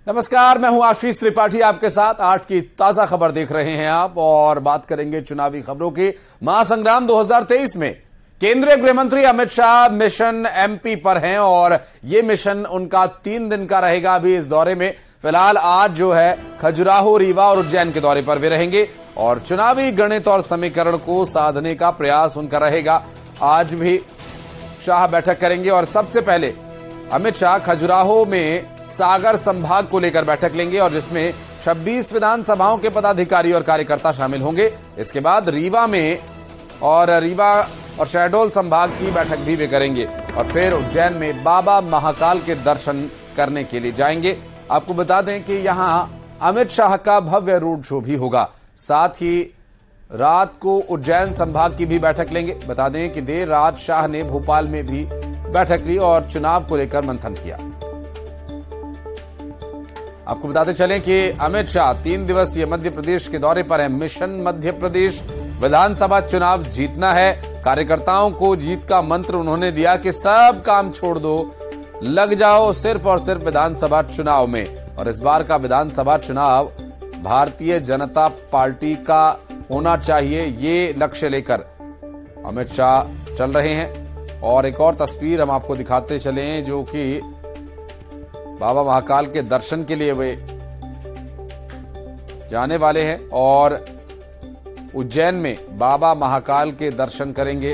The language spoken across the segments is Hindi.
नमस्कार, मैं हूं आशीष त्रिपाठी आपके साथ। 8 की ताजा खबर देख रहे हैं आप और बात करेंगे चुनावी खबरों की। महासंग्राम 2023 में केंद्रीय गृह मंत्री अमित शाह मिशन एमपी पर हैं और यह मिशन उनका 3 दिन का रहेगा। अभी इस दौरे में फिलहाल आज जो है खजुराहो, रीवा और उज्जैन के दौरे पर भी रहेंगे और चुनावी गणित और समीकरण को साधने का प्रयास उनका रहेगा। आज भी शाह बैठक करेंगे और सबसे पहले अमित शाह खजुराहो में सागर संभाग को लेकर बैठक लेंगे और जिसमें 26 विधानसभाओं के पदाधिकारी और कार्यकर्ता शामिल होंगे। इसके बाद रीवा और शहडोल संभाग की बैठक भी वे करेंगे और फिर उज्जैन में बाबा महाकाल के दर्शन करने के लिए जाएंगे। आपको बता दें कि यहां अमित शाह का भव्य रोड शो भी होगा। साथ ही रात को उज्जैन संभाग की भी बैठक लेंगे। बता दें कि देर रात शाह ने भोपाल में भी बैठक ली और चुनाव को लेकर मंथन किया। आपको बताते चलें कि अमित शाह 3 दिवसीय मध्य प्रदेश के दौरे पर हैं। मिशन मध्य प्रदेश, विधानसभा चुनाव जीतना है। कार्यकर्ताओं को जीत का मंत्र उन्होंने दिया कि सब काम छोड़ दो, लग जाओ सिर्फ और सिर्फ विधानसभा चुनाव में। और इस बार का विधानसभा चुनाव भारतीय जनता पार्टी का होना चाहिए, ये लक्ष्य लेकर अमित शाह चल रहे हैं। और एक और तस्वीर हम आपको दिखाते चले जो कि बाबा महाकाल के दर्शन के लिए वे जाने वाले हैं और उज्जैन में बाबा महाकाल के दर्शन करेंगे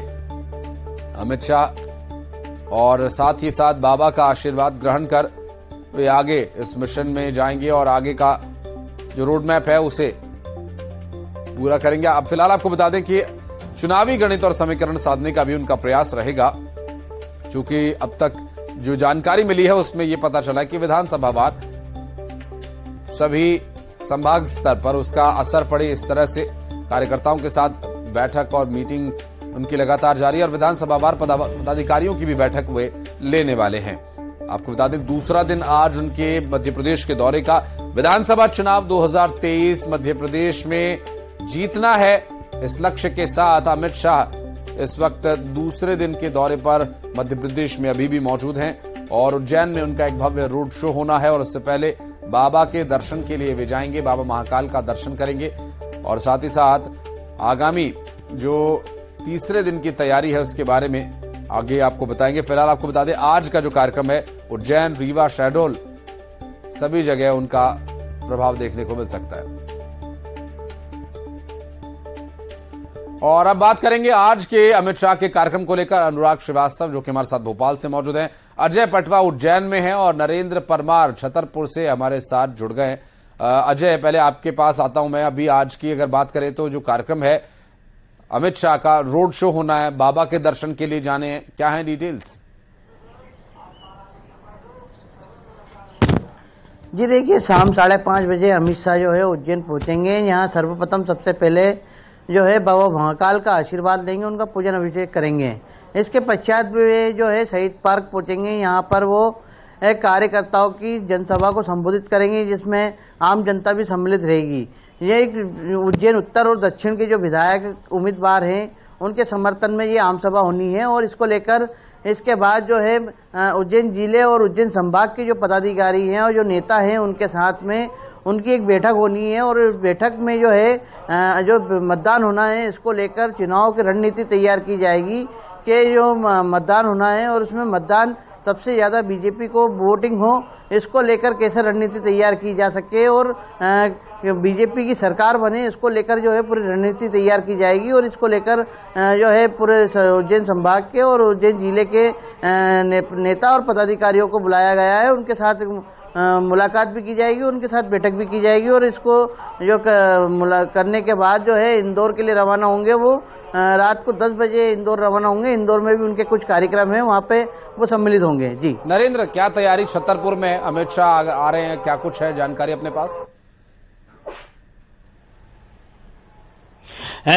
अमित शाह और साथ ही साथ बाबा का आशीर्वाद ग्रहण कर वे आगे इस मिशन में जाएंगे और आगे का जो रोड मैप है उसे पूरा करेंगे। अब फिलहाल आपको बता दें कि चुनावी गणित और समीकरण साधने का भी उनका प्रयास रहेगा, क्योंकि अब तक जो जानकारी मिली है उसमें यह पता चला कि विधानसभा वार सभी संभाग स्तर पर उसका असर पड़े, इस तरह से कार्यकर्ताओं के साथ बैठक और मीटिंग उनकी लगातार जारी है और विधानसभा वार पदाधिकारियों की भी बैठक वे लेने वाले हैं। आपको बता दें दूसरा दिन आज उनके मध्य प्रदेश के दौरे का। विधानसभा चुनाव 2023 मध्य प्रदेश में जीतना है, इस लक्ष्य के साथ अमित शाह इस वक्त दूसरे दिन के दौरे पर मध्य प्रदेश में अभी भी मौजूद हैं और उज्जैन में उनका एक भव्य रोड शो होना है और उससे पहले बाबा के दर्शन के लिए वे जाएंगे, बाबा महाकाल का दर्शन करेंगे और साथ ही साथ आगामी जो तीसरे दिन की तैयारी है उसके बारे में आगे आपको बताएंगे। फिलहाल आपको बता दें आज का जो कार्यक्रम है उज्जैन, रीवा, शहडोल सभी जगह उनका प्रभाव देखने को मिल सकता है। और अब बात करेंगे आज के अमित शाह के कार्यक्रम को लेकर। अनुराग श्रीवास्तव जो कि हमारे साथ भोपाल से मौजूद हैं, अजय पटवा उज्जैन में हैं और नरेंद्र परमार छतरपुर से हमारे साथ जुड़ गए। अजय, पहले आपके पास आता हूं मैं। अभी आज की अगर बात करें तो जो कार्यक्रम है अमित शाह का, रोड शो होना है, बाबा के दर्शन के लिए जाने हैं, क्या है डिटेल्स? जी देखिए, शाम 5:30 बजे अमित शाह जो है उज्जैन पहुंचेंगे। यहाँ सर्वप्रथम सबसे पहले जो है बाबा महाकाल का आशीर्वाद लेंगे, उनका पूजन अभिषेक करेंगे। इसके पश्चात वे जो है शहीद पार्क पहुंचेंगे। यहाँ पर वो कार्यकर्ताओं की जनसभा को संबोधित करेंगे, जिसमें आम जनता भी सम्मिलित रहेगी। ये एक उज्जैन उत्तर और दक्षिण के जो विधायक उम्मीदवार हैं उनके समर्थन में ये आम सभा होनी है और इसको लेकर इसके बाद जो है उज्जैन जिले और उज्जैन संभाग के जो पदाधिकारी हैं और जो नेता हैं उनके साथ में उनकी एक बैठक होनी है और बैठक में जो है जो मतदान होना है इसको लेकर चुनाव की रणनीति तैयार की जाएगी कि जो मतदान होना है और उसमें मतदान सबसे ज़्यादा बीजेपी को वोटिंग हो, इसको लेकर कैसे रणनीति तैयार की जा सके और बीजेपी की सरकार बने, इसको लेकर जो है पूरी रणनीति तैयार की जाएगी। और इसको लेकर जो है पूरे उज्जैन संभाग के और उज्जैन जिले के नेता और पदाधिकारियों को बुलाया गया है। उनके साथ मुलाकात भी की जाएगी, उनके साथ बैठक भी की जाएगी और इसको जो करने के बाद जो है इंदौर के लिए रवाना होंगे। वो रात को 10 बजे इंदौर रवाना होंगे। इंदौर में भी उनके कुछ कार्यक्रम हैं, वहाँ पे वो सम्मिलित होंगे। जी नरेंद्र, क्या तैयारी छतरपुर में अमित शाह आ रहे हैं, क्या कुछ है जानकारी अपने पास?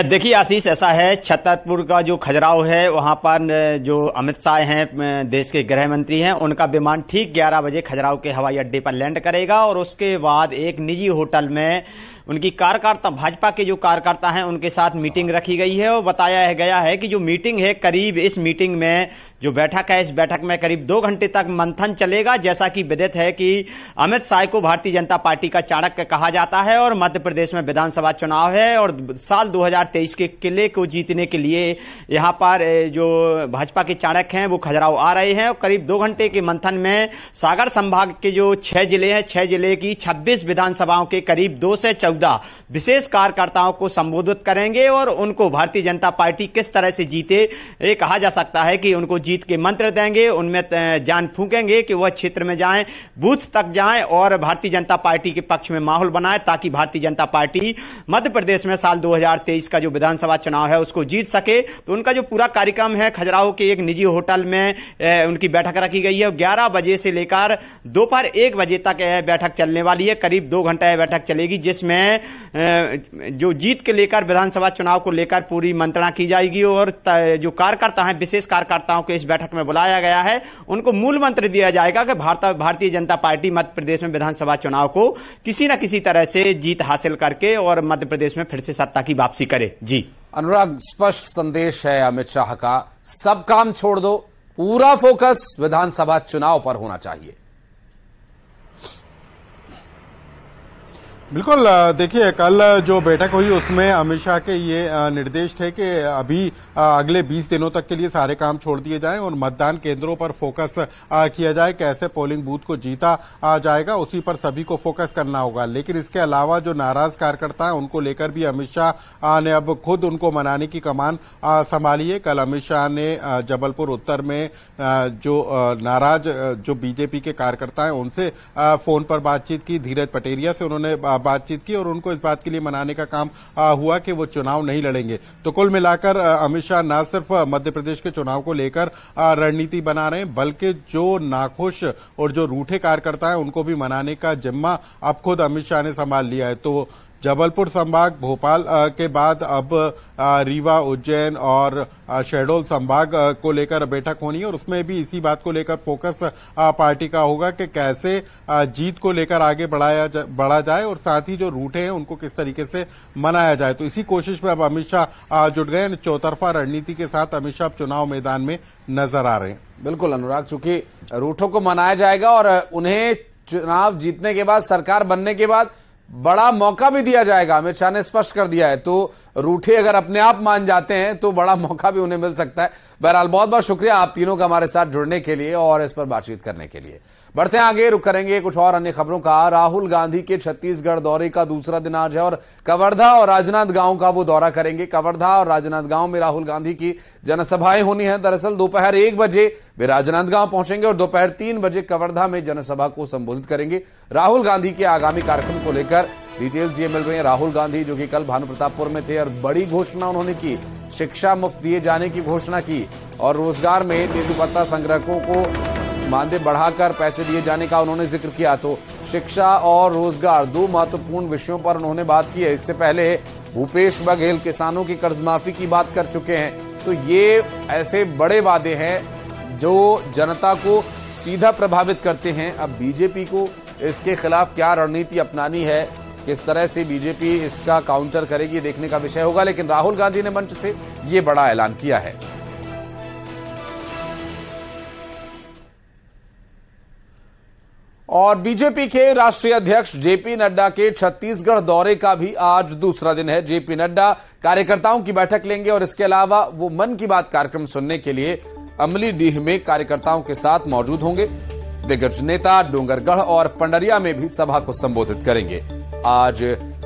देखिए आशीष, ऐसा है छतरपुर का जो खजुराहो है वहां पर जो अमित शाह हैं, देश के गृह मंत्री हैं, उनका विमान ठीक 11 बजे खजुराहो के हवाई अड्डे पर लैंड करेगा और उसके बाद एक निजी होटल में उनकी कार्यकर्ता, भाजपा के जो कार्यकर्ता हैं उनके साथ मीटिंग रखी गई है और बताया गया है कि जो मीटिंग है, करीब इस मीटिंग में जो बैठक है, इस बैठक में करीब 2 घंटे तक मंथन चलेगा। जैसा कि विदित है कि अमित शाह को भारतीय जनता पार्टी का चाणक्य कहा जाता है और मध्य प्रदेश में विधानसभा चुनाव है और साल 2023 के किले को जीतने के लिए यहां पर जो भाजपा के चाणक्य हैं वो खजुराहो आ रहे हैं और करीब 2 घंटे के मंथन में सागर संभाग के जो 6 जिले हैं, 6 जिले की 26 विधानसभाओं के करीब 2 से 14 विशेष कार्यकर्ताओं को संबोधित करेंगे और उनको भारतीय जनता पार्टी किस तरह से जीते, ये कहा जा सकता है कि उनको जीत के मंत्र देंगे, उनमें जान फूकेंगे कि वह क्षेत्र में जाएं, बूथ तक जाएं और भारतीय जनता पार्टी के पक्ष में माहौल बनाएं ताकि भारतीय जनता पार्टी मध्य प्रदेश में साल 2023 का जो विधानसभा चुनाव है उसको जीत सके। तो उनका जो पूरा कार्यक्रम है, खजुराहो के एक निजी होटल में उनकी बैठक रखी गई है। 11 बजे से लेकर दोपहर 1 बजे तक यह बैठक चलने वाली है। करीब 2 घंटा यह बैठक चलेगी जिसमें जो जीत के लेकर विधानसभा चुनाव को लेकर पूरी मंत्रणा की जाएगी और जो कार्यकर्ता हैं, विशेष कार्यकर्ताओं को इस बैठक में बुलाया गया है, उनको मूल मंत्र दिया जाएगा कि भारतीय जनता पार्टी मध्य प्रदेश में विधानसभा चुनाव को किसी न किसी तरह से जीत हासिल करके और मध्य प्रदेश में फिर से सत्ता की वापसी करे। जी अनुराग, स्पष्ट संदेश है अमित शाह का, सब काम छोड़ दो, पूरा फोकस विधानसभा चुनाव पर होना चाहिए। बिल्कुल, देखिए कल जो बैठक हुई उसमें अमित शाह के ये निर्देश थे कि अभी अगले 20 दिनों तक के लिए सारे काम छोड़ दिए जाएं और मतदान केंद्रों पर फोकस किया जाए, कैसे पोलिंग बूथ को जीता जाएगा उसी पर सभी को फोकस करना होगा। लेकिन इसके अलावा जो नाराज कार्यकर्ता हैं उनको लेकर भी अमित शाह ने अब खुद उनको मनाने की कमान संभाली है। कल अमित शाह ने जबलपुर उत्तर में जो नाराज जो बीजेपी के कार्यकर्ता हैं उनसे फोन पर बातचीत की, धीरज पटेरिया से उन्होंने बातचीत की और उनको इस बात के लिए मनाने का काम हुआ कि वो चुनाव नहीं लड़ेंगे। तो कुल मिलाकर अमित शाह न सिर्फ मध्य प्रदेश के चुनाव को लेकर रणनीति बना रहे हैं, बल्कि जो नाखुश और जो रूठे कार्यकर्ता हैं उनको भी मनाने का जिम्मा अब खुद अमित शाह ने संभाल लिया है। तो जबलपुर संभाग, भोपाल के बाद अब रीवा, उज्जैन और शहडोल संभाग को लेकर बैठक होनी है और उसमें भी इसी बात को लेकर फोकस पार्टी का होगा कि कैसे जीत को लेकर आगे बढ़ा जाए और साथ ही जो रूठे हैं उनको किस तरीके से मनाया जाए। तो इसी कोशिश में अब अमित शाह जुट गए। चौतरफा रणनीति के साथ अमित शाह चुनाव मैदान में नजर आ रहे हैं। बिल्कुल अनुराग, चूंकि रूठों को मनाया जाएगा और उन्हें चुनाव जीतने के बाद, सरकार बनने के बाद बड़ा मौका भी दिया जाएगा, अमित शाह ने स्पष्ट कर दिया है। तो रूठे अगर अपने आप मान जाते हैं तो बड़ा मौका भी उन्हें मिल सकता है। बहरहाल बहुत बहुत शुक्रिया आप तीनों का हमारे साथ जुड़ने के लिए और इस पर बातचीत करने के लिए। बढ़ते हैं आगे, रुक करेंगे कुछ और अन्य खबरों का। राहुल गांधी के छत्तीसगढ़ दौरे का दूसरा दिन आज है और कवर्धा और राजनांदगांव का वो दौरा करेंगे। कवर्धा और राजनांदगांव में राहुल गांधी की जनसभाएं होनी है। दरअसल दोपहर 1 बजे वे राजनांदगांव पहुंचेंगे और दोपहर 3 बजे कवर्धा में जनसभा को संबोधित करेंगे। राहुल गांधी के आगामी कार्यक्रम को लेकर डिटेल्स ये मिल रही है। राहुल गांधी जो कि कल भानुप्रतापपुर में थे और बड़ी घोषणा उन्होंने की, शिक्षा मुफ्त दिए जाने की घोषणा की और रोजगार में तेंदुपत्ता संग्राहकों को मानदेय बढ़ाकर पैसे दिए जाने का उन्होंने जिक्र किया। तो शिक्षा और रोजगार 2 महत्वपूर्ण विषयों पर उन्होंने बात की है। इससे पहले भूपेश बघेल किसानों की कर्ज माफी की बात कर चुके हैं। तो ये ऐसे बड़े वादे हैं जो जनता को सीधा प्रभावित करते हैं। अब बीजेपी को इसके खिलाफ क्या रणनीति अपनानी है, किस तरह से बीजेपी इसका काउंटर करेगी, देखने का विषय होगा। लेकिन राहुल गांधी ने मंच से ये बड़ा ऐलान किया है। और बीजेपी के राष्ट्रीय अध्यक्ष जेपी नड्डा के छत्तीसगढ़ दौरे का भी आज दूसरा दिन है। जेपी नड्डा कार्यकर्ताओं की बैठक लेंगे और इसके अलावा वो मन की बात कार्यक्रम सुनने के लिए अमलीडीह में कार्यकर्ताओं के साथ मौजूद होंगे। दिग्गज नेता डोंगरगढ़ और पंडरिया में भी सभा को संबोधित करेंगे। आज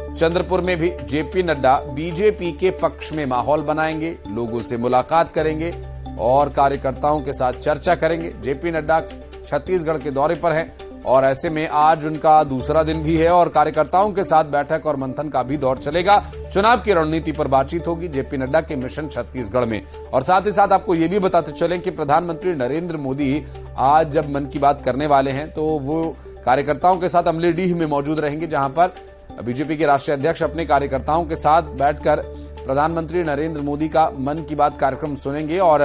चंद्रपुर में भी जेपी नड्डा बीजेपी के पक्ष में माहौल बनाएंगे, लोगों से मुलाकात करेंगे और कार्यकर्ताओं के साथ चर्चा करेंगे। जेपी नड्डा छत्तीसगढ़ के दौरे पर हैं और ऐसे में आज उनका दूसरा दिन भी है और कार्यकर्ताओं के साथ बैठक और मंथन का भी दौर चलेगा। चुनाव की रणनीति पर बातचीत होगी जेपी नड्डा के मिशन छत्तीसगढ़ में। और साथ ही साथ आपको यह भी बताते चलें कि प्रधानमंत्री नरेंद्र मोदी आज जब मन की बात करने वाले हैं तो वो कार्यकर्ताओं के साथ अमलीडीह में मौजूद रहेंगे, जहां पर बीजेपी के राष्ट्रीय अध्यक्ष अपने कार्यकर्ताओं के साथ बैठकर प्रधानमंत्री नरेंद्र मोदी का मन की बात कार्यक्रम सुनेंगे। और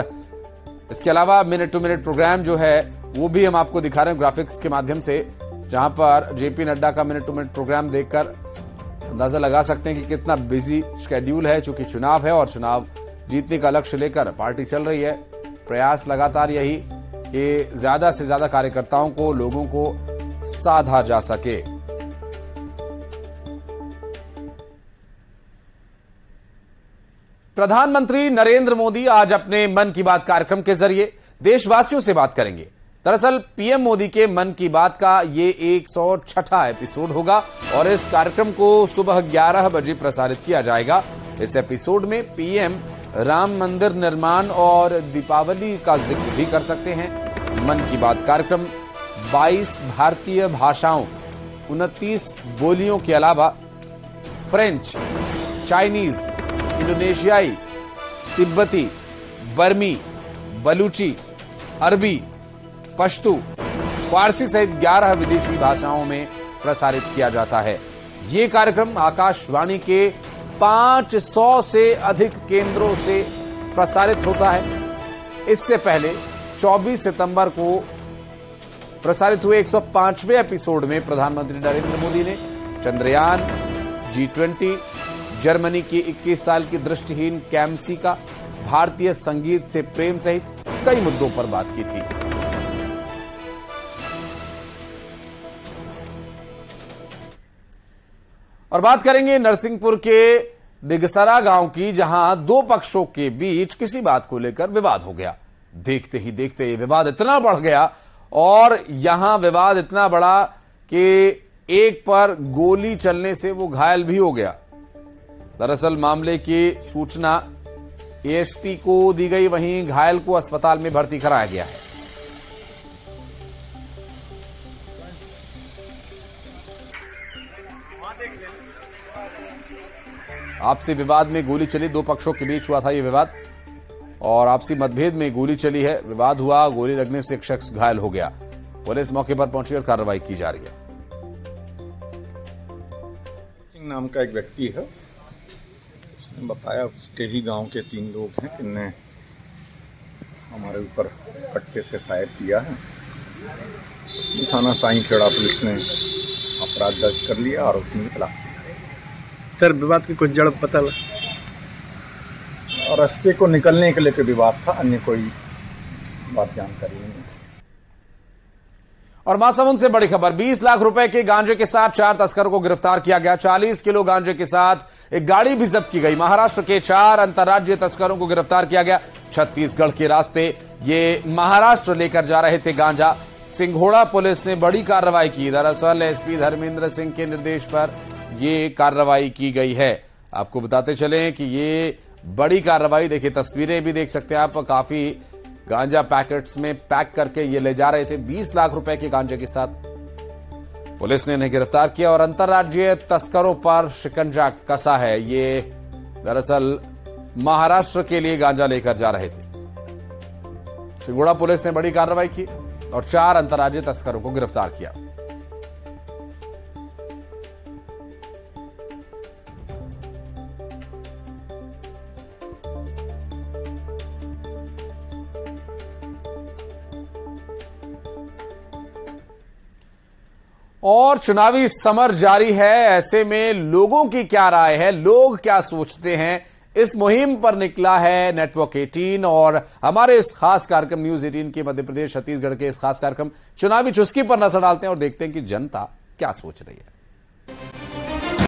इसके अलावा मिनट टू मिनट प्रोग्राम जो है वो भी हम आपको दिखा रहे हैं ग्राफिक्स के माध्यम से, जहां पर जेपी नड्डा का मिनट टू मिनट प्रोग्राम देखकर अंदाजा लगा सकते हैं कि कितना बिजी शेड्यूल है, चूंकि चुनाव है और चुनाव जीतने का लक्ष्य लेकर पार्टी चल रही है। प्रयास लगातार यही कि ज्यादा से ज्यादा कार्यकर्ताओं को, लोगों को साधा जा सके। प्रधानमंत्री नरेंद्र मोदी आज अपने मन की बात कार्यक्रम के जरिए देशवासियों से बात करेंगे। दरअसल पीएम मोदी के मन की बात का ये 106वां एपिसोड होगा और इस कार्यक्रम को सुबह 11 बजे प्रसारित किया जाएगा। इस एपिसोड में पीएम राम मंदिर निर्माण और दीपावली का जिक्र भी कर सकते हैं। मन की बात कार्यक्रम 22 भारतीय भाषाओं, 29 बोलियों के अलावा फ्रेंच, चाइनीज, इंडोनेशियाई, तिब्बती, बर्मी, बलूची, अरबी, पश्तू, फारसी सहित 11 विदेशी भाषाओं में प्रसारित किया जाता है। ये कार्यक्रम आकाशवाणी के 500 से अधिक केंद्रों से प्रसारित होता है। इससे पहले 24 सितंबर को प्रसारित हुए 105वें एपिसोड में प्रधानमंत्री नरेंद्र मोदी ने चंद्रयान, G20, जर्मनी की 21 साल की दृष्टिहीन कैम्सी का, भारतीय संगीत से प्रेम सहित कई मुद्दों पर बात की थी। और बात करेंगे नरसिंहपुर के डिगसरा गांव की, जहां दो पक्षों के बीच किसी बात को लेकर विवाद हो गया। देखते ही देखते ये विवाद इतना बढ़ गया और यहां विवाद इतना बड़ा कि एक पर गोली चलने से वो घायल भी हो गया। दरअसल मामले की सूचना एएसपी को दी गई, वहीं घायल को अस्पताल में भर्ती कराया गया है। आपसी विवाद में गोली चली, दो पक्षों के बीच हुआ था यह विवाद और आपसी मतभेद में गोली चली है। विवाद हुआ, गोली लगने से एक शख्स घायल हो गया। पुलिस मौके पर पहुंची और कार्रवाई की जा रही है। सिंह नाम का एक व्यक्ति है, उसने बताया उसके ही गांव के 3 लोग हैं जिनने हमारे ऊपर पट्टे से फायर किया है। थाना साईंखेड़ा पुलिस ने अपराध दर्ज कर लिया और उसमें तलाश। सर, विवाद की कुछ जड़ पता लगा? और रास्ते को निकलने के लिए विवाद था, अन्य कोई बात जानकारी नहीं। और महासमुंद से बड़ी खबर, 20 लाख रुपए के गांजे के साथ 4 तस्करों को गिरफ्तार किया गया। 40 किलो गांजे के साथ एक गाड़ी भी जब्त की गई। महाराष्ट्र के 4 अंतर्राज्यीय तस्करों को गिरफ्तार किया गया। छत्तीसगढ़ के रास्ते ये महाराष्ट्र लेकर जा रहे थे गांजा। सिंघोड़ा पुलिस ने बड़ी कार्रवाई की। दरअसल एसपी धर्मेंद्र सिंह के निर्देश पर ये कार्रवाई की गई है। आपको बताते चलें कि ये बड़ी कार्रवाई, देखिए तस्वीरें भी देख सकते हैं आप, काफी गांजा पैकेट्स में पैक करके ये ले जा रहे थे। 20 लाख रुपए के गांजे के साथ पुलिस ने इन्हें गिरफ्तार किया और अंतर्राज्यीय तस्करों पर शिकंजा कसा है। ये दरअसल महाराष्ट्र के लिए गांजा लेकर जा रहे थे। सिंघोड़ा पुलिस ने बड़ी कार्रवाई की और 4 अंतर्राज्यीय तस्करों को गिरफ्तार किया। और चुनावी समर जारी है, ऐसे में लोगों की क्या राय है, लोग क्या सोचते हैं, इस मुहिम पर निकला है नेटवर्क 18 और हमारे इस खास कार्यक्रम न्यूज 18 के मध्य प्रदेश छत्तीसगढ़ के इस खास कार्यक्रम चुनावी चुस्की पर नजर डालते हैं और देखते हैं कि जनता क्या सोच रही है।